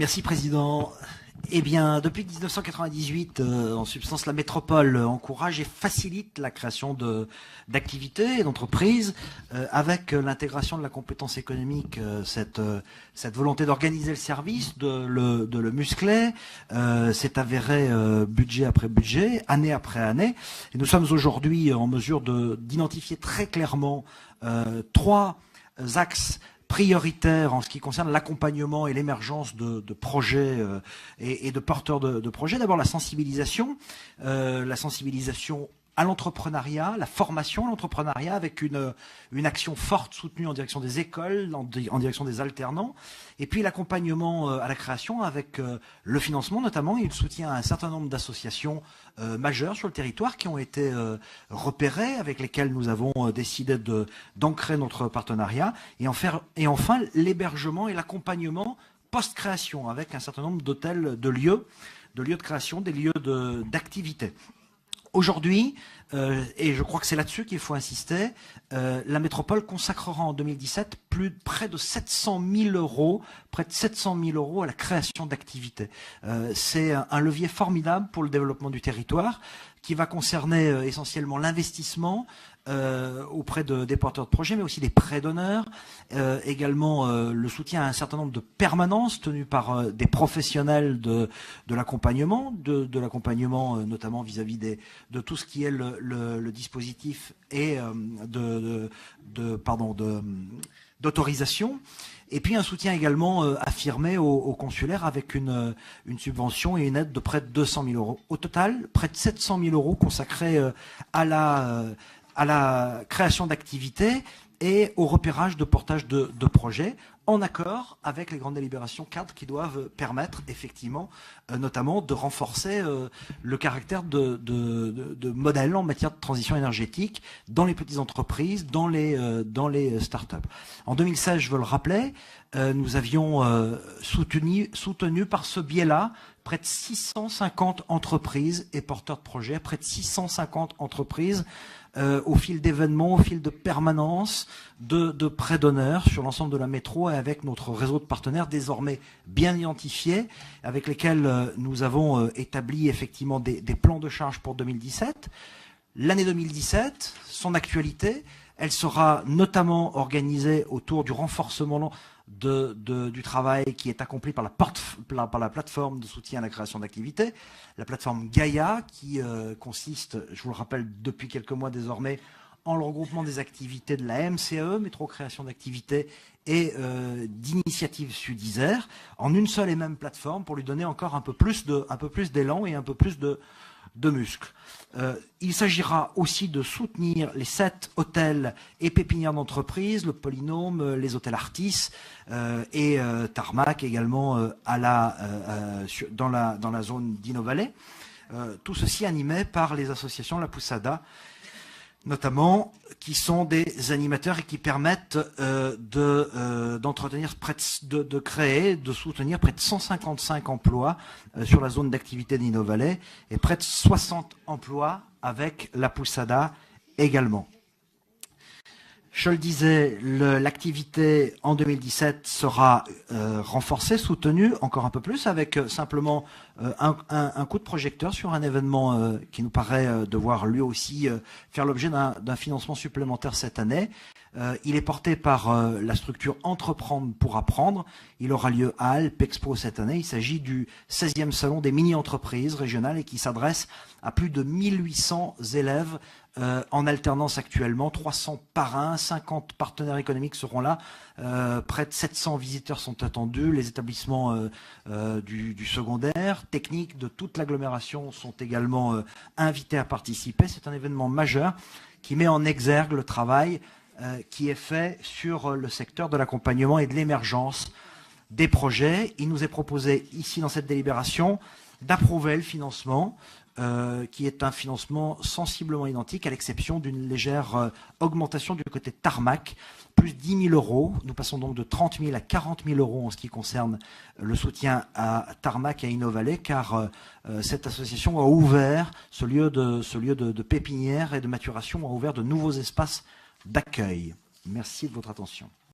Merci, Président. Eh bien, depuis 1998, en substance, la métropole encourage et facilite la création d'activités et d'entreprises avec l'intégration de la compétence économique, cette volonté d'organiser le service, de le muscler, s'est avéré budget après budget, année après année. Et nous sommes aujourd'hui en mesure d'identifier très clairement trois axes prioritaire en ce qui concerne l'accompagnement et l'émergence de projets et de porteurs de projets. D'abord la sensibilisation à l'entrepreneuriat, la formation à l'entrepreneuriat avec une action forte soutenue en direction des écoles, en direction des alternants, et puis l'accompagnement à la création avec le financement notamment et le soutien à un certain nombre d'associations majeures sur le territoire qui ont été repérées, avec lesquelles nous avons décidé d'ancrer notre partenariat, et enfin l'hébergement et l'accompagnement post-création avec un certain nombre d'hôtels, de lieux de création, des lieux d'activité. Aujourd'hui, et je crois que c'est là-dessus qu'il faut insister, la métropole consacrera en 2017 près de 700 000 euros, près de 700 000 euros à la création d'activités. C'est un levier formidable pour le développement du territoire qui va concerner essentiellement l'investissement auprès des porteurs de projets, mais aussi des prêts d'honneur, également le soutien à un certain nombre de permanences tenues par des professionnels de l'accompagnement, de l'accompagnement notamment vis-à-vis de tout ce qui est le dispositif et d'autorisation. Et puis un soutien également affirmé au consulaire avec une subvention et une aide de près de 200 000 euros. Au total, près de 700 000 euros consacrés à la création d'activités et au repérage de portage de projets, en accord avec les grandes délibérations cadres qui doivent permettre effectivement, notamment, de renforcer le caractère de modèle en matière de transition énergétique dans les petites entreprises, dans les start-up. En 2016, je veux le rappeler, nous avions soutenu par ce biais-là près de 650 entreprises et porteurs de projets, près de 650 entreprises au fil d'événements, au fil de permanences, de prêts d'honneur sur l'ensemble de la métro et avec notre réseau de partenaires désormais bien identifiés, avec lesquels nous avons établi effectivement des plans de charge pour 2017. L'année 2017, son actualité, elle sera notamment organisée autour du renforcement du travail qui est accompli par la plateforme de soutien à la création d'activités, la plateforme Gaïa, qui consiste, je vous le rappelle depuis quelques mois désormais, en le regroupement des activités de la MCE, Métro Création d'activités, et d'Initiative Sud-Isère, en une seule et même plateforme pour lui donner encore un peu plus d'élan et un peu plus de muscles. Il s'agira aussi de soutenir les 7 hôtels et pépinières d'entreprise, le Polynôme, les hôtels Artis et Tarmac également dans la zone d'Innovalet. Tout ceci animé par les associations La Poussada, notamment, qui sont des animateurs et qui permettent d'entretenir, de créer, de soutenir près de 155 emplois sur la zone d'activité d'Innovalet et près de 60 emplois avec La Poussada également. Je le disais, l'activité en 2017 sera renforcée, soutenue encore un peu plus avec simplement un coup de projecteur sur un événement qui nous paraît devoir lui aussi faire l'objet d'un financement supplémentaire cette année. Il est porté par la structure Entreprendre pour apprendre. Il aura lieu à Alpes Expo cette année. Il s'agit du 16e salon des mini-entreprises régionales et qui s'adresse à plus de 1800 élèves en alternance actuellement, 300 parrains, 50 partenaires économiques seront là, près de 700 visiteurs sont attendus, les établissements du secondaire, techniques de toute l'agglomération sont également invités à participer. C'est un événement majeur qui met en exergue le travail qui est fait sur le secteur de l'accompagnement et de l'émergence des projets. Il nous est proposé ici dans cette délibération d'approuver le financement qui est un financement sensiblement identique à l'exception d'une légère augmentation du côté Tarmac, plus 10 000 euros. Nous passons donc de 30 000 à 40 000 euros en ce qui concerne le soutien à Tarmac et à Innovalet, car cette association a ouvert, ce lieu de pépinière et de maturation a ouvert de nouveaux espaces d'accueil. Merci de votre attention.